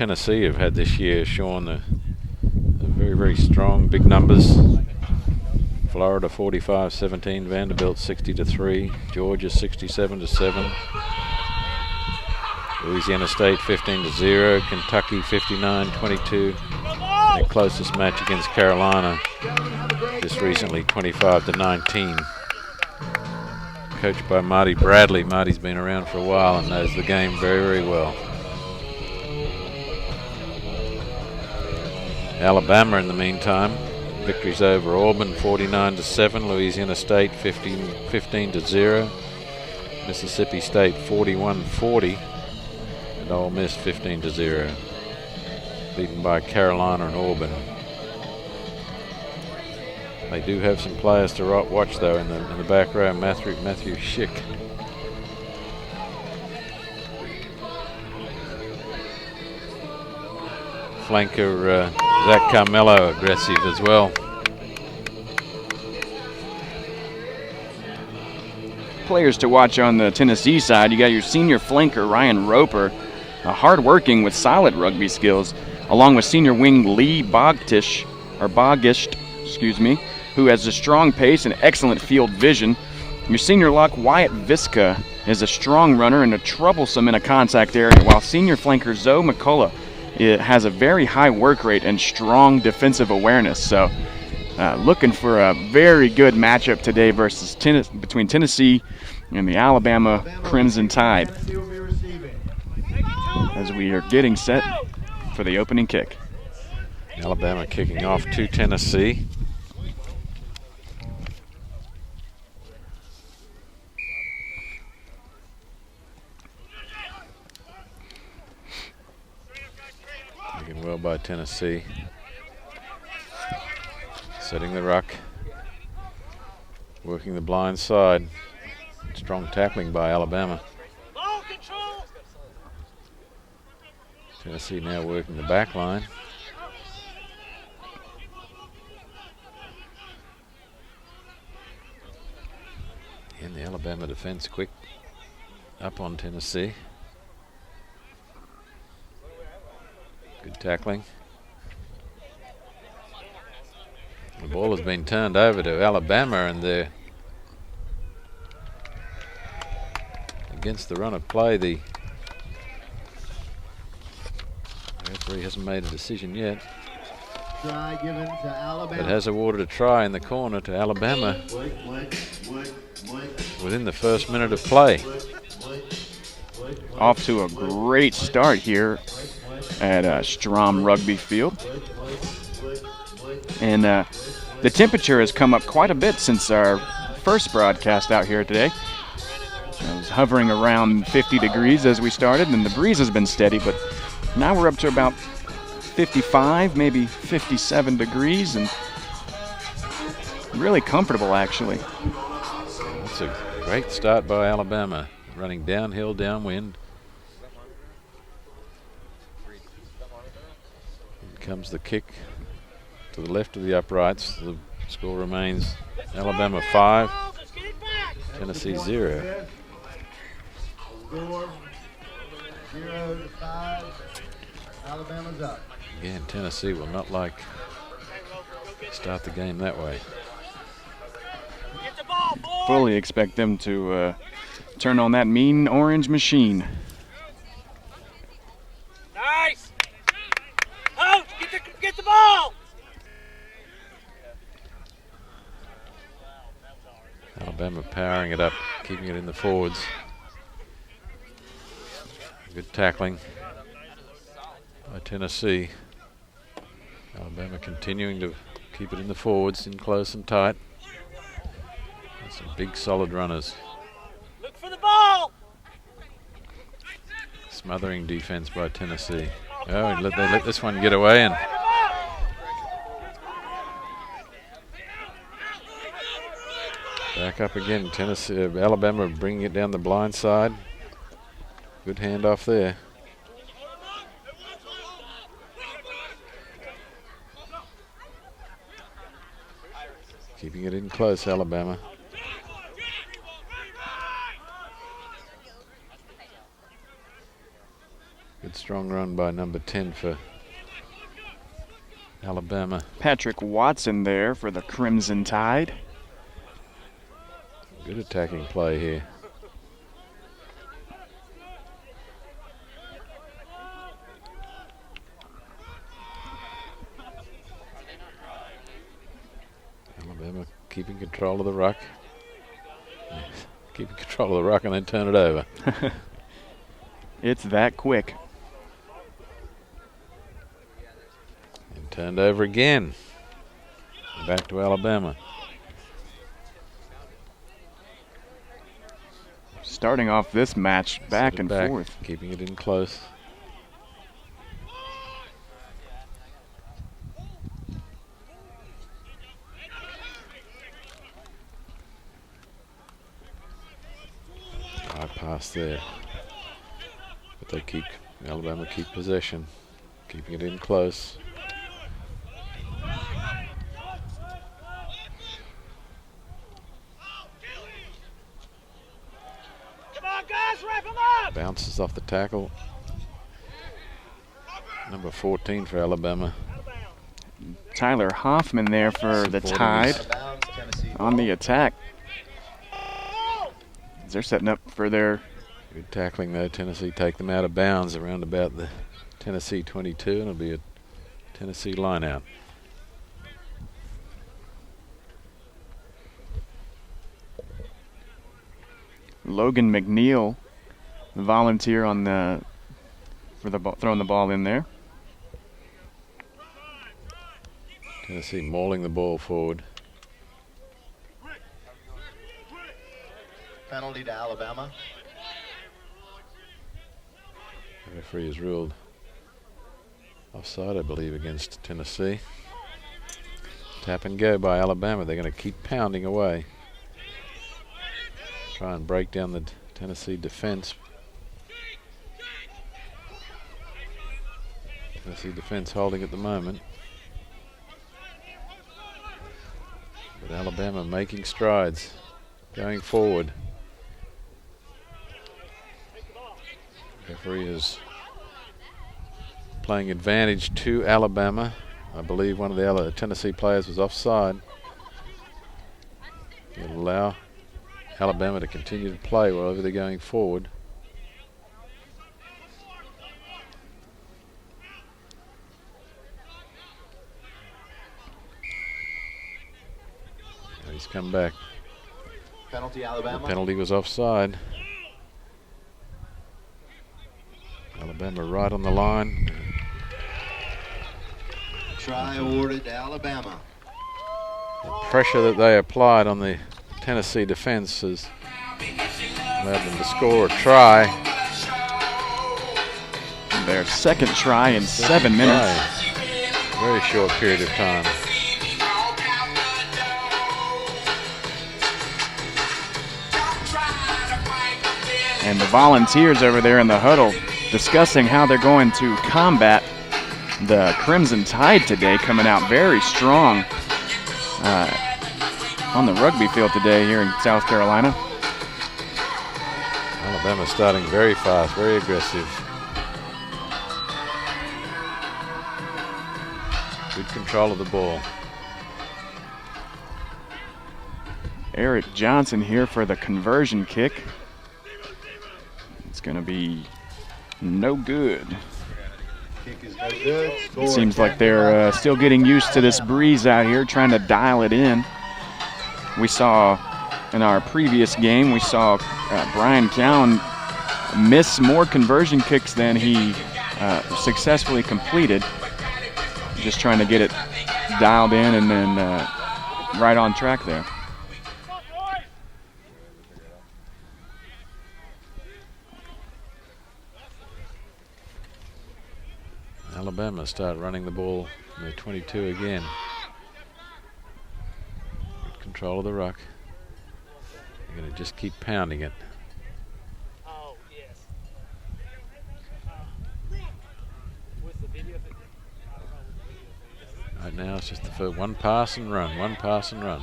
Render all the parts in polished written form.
Tennessee have had this year, Sean. They're very, very strong, big numbers. Florida 45-17, Vanderbilt 60-3, Georgia 67-7, Louisiana State 15-0, Kentucky 59-22. Their closest match against Carolina just recently 25-19. Coached by Marty Bradley. Marty's been around for a while and knows the game very, very well. Alabama in the meantime, victories over Auburn 49-7, Louisiana State 15-0, Mississippi State 41-40, and Ole Miss 15-0, beaten by Carolina and Auburn. They do have some players to watch though in the back row. Matthew Schick. Flanker Zach Carmelo aggressive as well. Players to watch on the Tennessee side, you got your senior flanker Ryan Roper, hard-working with solid rugby skills, along with senior wing Lee Bogisht, who has a strong pace and excellent field vision. Your senior lock Wyatt Viska is a strong runner and a troublesome in a contact area, while senior flanker Zoe McCullough has a very high work rate and strong defensive awareness. So looking for a very good matchup today between Tennessee and the Alabama Crimson Tide as we are getting set for the opening kick. Alabama kicking off to Tennessee. Taken well by Tennessee. Setting the ruck. Working the blind side. Strong tackling by Alabama. Tennessee now working the back line. And the Alabama defense quick up on Tennessee. Good tackling. The ball has been turned over to Alabama, and they're against the run of play. The referee hasn't made a decision yet. Try given to Alabama. But has awarded a try in the corner to Alabama within the first minute of play. Off to a great start here at Strom Rugby Field. And the temperature has come up quite a bit since our first broadcast out here today. It was hovering around 50 degrees as we started, and the breeze has been steady, but now we're up to about 55, maybe 57 degrees, and really comfortable actually. That's a great start by Alabama, running downhill, downwind. Here comes the kick to the left of the uprights. The score remains Alabama 5, Tennessee 0. Score 0-5. Alabama's up. Again, Tennessee will not like to start the game that way. Fully expect them to turn on that mean orange machine. Nice! Oh, get the ball! Alabama powering it up, keeping it in the forwards. Good tackling by Tennessee. Alabama continuing to keep it in the forwards, in close and tight. And some big solid runners. Look for the ball! Smothering defense by Tennessee. Oh, they let this one get away, and back up again. Tennessee, Alabama bringing it down the blind side. Good handoff there. Keeping it in close, Alabama. Good strong Strong run by number 10 for Alabama. Patrick Watson there for the Crimson Tide. Good attacking play here. Alabama keeping control of the ruck. Keeping control of the ruck and then turn it over. It's that quick. And turned over again. Back to Alabama. Starting off this match back and Back, forth. keeping it in close. High pass there. But they keep, Alabama keep possession. Keeping it in close. Come on, guys, wrap him up! Bounces off the tackle. Number 14 for Alabama. Tyler Hoffman there for the Supporting Tide his- Bounds, Tennessee. on the attack. They're setting up for their Good tackling though. Tennessee take them out of bounds around about the Tennessee 22, and it'll be a Tennessee line out. Logan McNeil, the volunteer on the for the throwing the ball in there. Tennessee mauling the ball forward. Penalty to Alabama. The referee has ruled offside, I believe, against Tennessee. Tap and go by Alabama. They're going to keep pounding away. Try and break down the Tennessee defense. Tennessee defense holding at the moment. But Alabama making strides, going forward. Referee is playing advantage to Alabama. I believe one of the Tennessee players was offside. It'll allow Alabama to continue to play wherever they're going forward. Now he's come back. Penalty The Alabama. penalty was offside. Alabama right on the line. Try awarded to Alabama. The pressure that they applied on the Tennessee defense has allowed them to score a try. Their second try in 7 minutes. Very short period of time. And the Volunteers over there in the huddle discussing how they're going to combat the Crimson Tide today, coming out very strong on the rugby field today here in South Carolina. Alabama starting very fast, very aggressive. Good control of the ball. Eric Johnson here for the conversion kick. It's going to be no good. Kick is no good. Score It seems like they're still getting used to this breeze out here, trying to dial it in. We saw in our previous game, we saw Brian Cowan miss more conversion kicks than he successfully completed. Just trying to get it dialed in and then right on track there. Alabama start running the ball in the 22 again. Good control of the ruck. They're going to just keep pounding it. Oh, yes. With the video, I don't know with the video. Right now it's just the first one pass and run, one pass and run.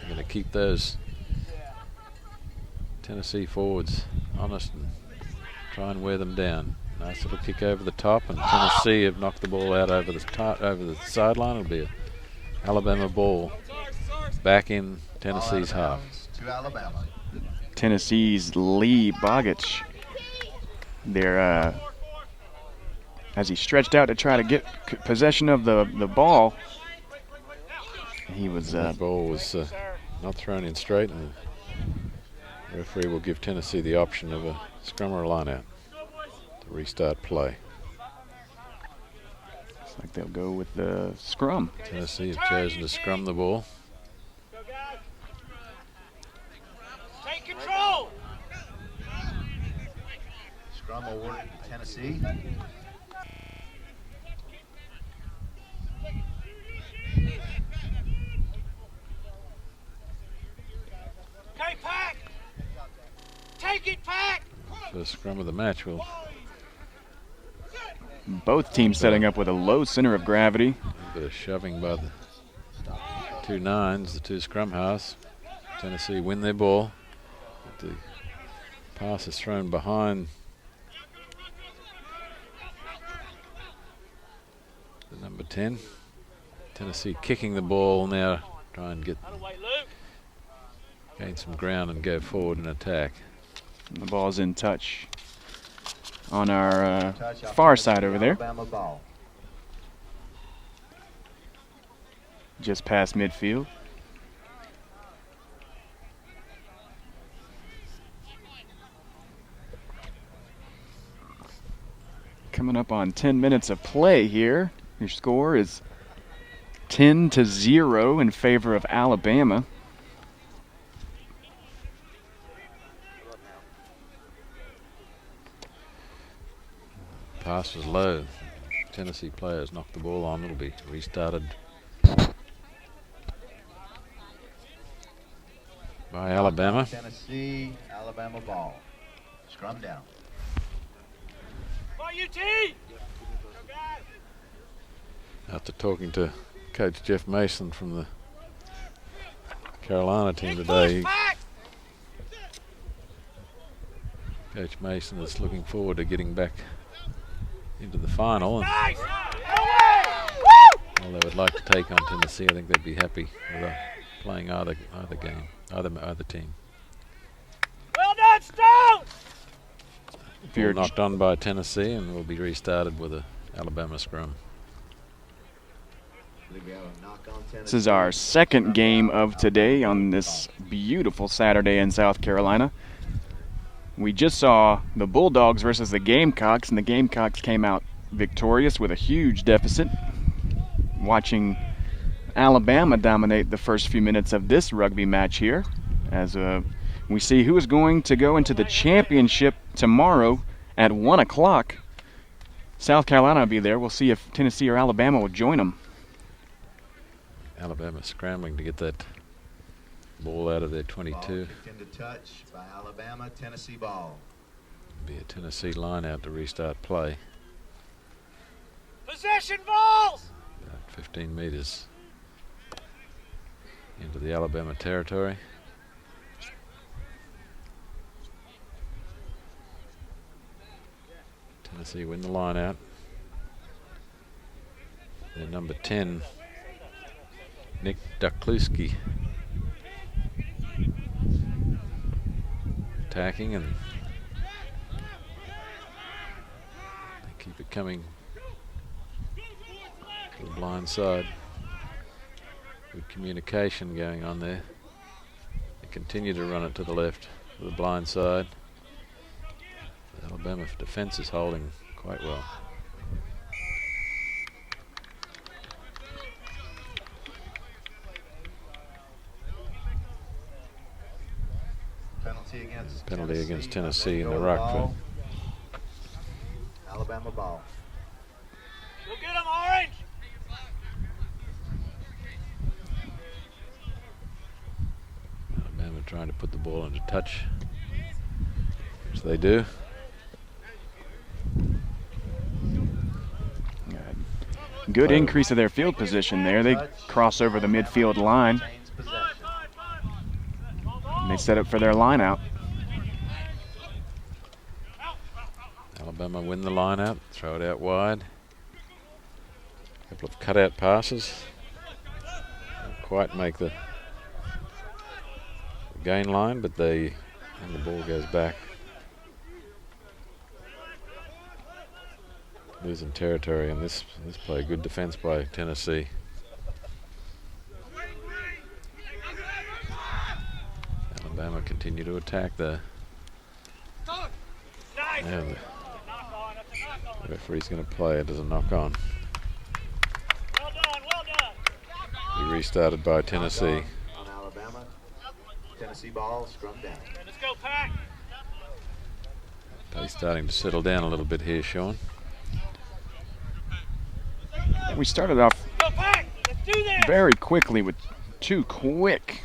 They're going to keep those Tennessee forwards honest and try and wear them down. Nice little kick over the top, and Tennessee have knocked the ball out over the sideline. It'll be a Alabama ball back in Tennessee's half. To Alabama. Tennessee's Lee Bogich. There, as he stretched out to try to get possession of the ball, he was That ball was not thrown in straight, and the referee will give Tennessee the option of a scrum or a line-out to restart play. looks like they'll go with the scrum. Tennessee have chosen to scrum the ball. Go, guys. Take control. Scrum awarded to Tennessee. Okay, Pack. Take it, Pack. First scrum of the match will Both teams setting up with a low center of gravity. a bit of shoving by the two nines, the two scrum halves. Tennessee win their ball. But the pass is thrown behind the number 10. Tennessee kicking the ball now, try and get Out of the way, Luke. gain some ground and go forward and attack. The ball's in touch on our Touch off far Tennessee, side over there, Alabama ball. just past midfield. Coming up on 10 minutes of play here. Your score is 10-0 in favor of Alabama. Pass was low. Tennessee players knocked the ball on. It'll be restarted by Alabama. Tennessee, Alabama ball. Scrum down. Come on, UT. Go, guys. After talking to Coach Jeff Mason from the Carolina team Big today, push, Pack. Coach Mason is looking forward to getting back into the final. And Nice. Away. Woo. while they would like to take on Tennessee, I think they'd be happy with playing either game, either team. Well done, Stone. If you're Ball knocked on by Tennessee, and will be restarted with a Alabama scrum. I think we have a knock on Tennessee. This is our second game of today on this beautiful Saturday in South Carolina. We just saw the Bulldogs versus the Gamecocks, and the Gamecocks came out victorious with a huge deficit. Watching Alabama dominate the first few minutes of this rugby match here, as we see who is going to go into the championship tomorrow at 1 o'clock. South Carolina will be there. We'll see if Tennessee or Alabama will join them. Alabama scrambling to get that ball out of their Ball 22. kicked into touch by Alabama. Tennessee ball. Be a Tennessee line out to restart play. Possession balls. About 15 meters into the Alabama territory. Tennessee win the line out. Their number 10, Nick Duklowski, attacking, and they keep it coming to the blind side. Good communication going on there. They continue to run it to the left, to the blind side. The Alabama defense is holding quite well. Penalty Against Tennessee in the Goal ruck. ball. Alabama ball. Go get him, Orange. Alabama trying to put the ball into touch, which they do. Good increase of their field position there. They cross over the midfield line. Retains possession. And they set up for their line out. Alabama Alabama win the line out, throw it out wide. A couple of cutout passes. Don't quite make the gain line, but and the ball goes back. Losing territory in this play. Good defense by Tennessee. Alabama continue to attack the. Now the referee's going to play it as a knock on. Be restarted by Tennessee. On Alabama. Tennessee ball, scrum down. Let's go, Pack. He's starting to settle down a little bit here, Sean. We started off Go, Pack. Let's do this. very quickly with two quick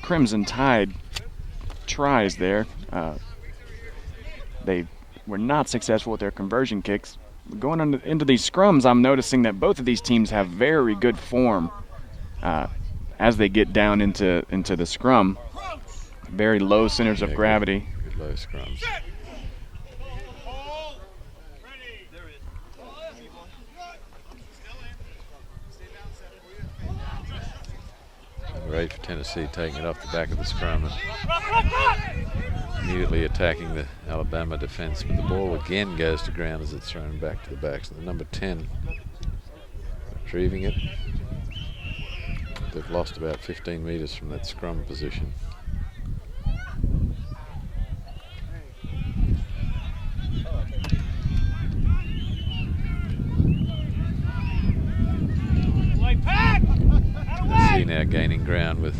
Crimson Tide tries there. They were not successful with their conversion kicks. Going into these scrums, I'm noticing that both of these teams have very good form as they get down into the scrum. Very low centers of Yeah, gravity. Good low scrums. Great for Tennessee taking it off the back of the scrum and immediately attacking the Alabama defense. But the ball again goes to ground as it's thrown back to the back. So the number 10 retrieving it. They've lost about 15 meters from that scrum position. Tennessee now gaining ground with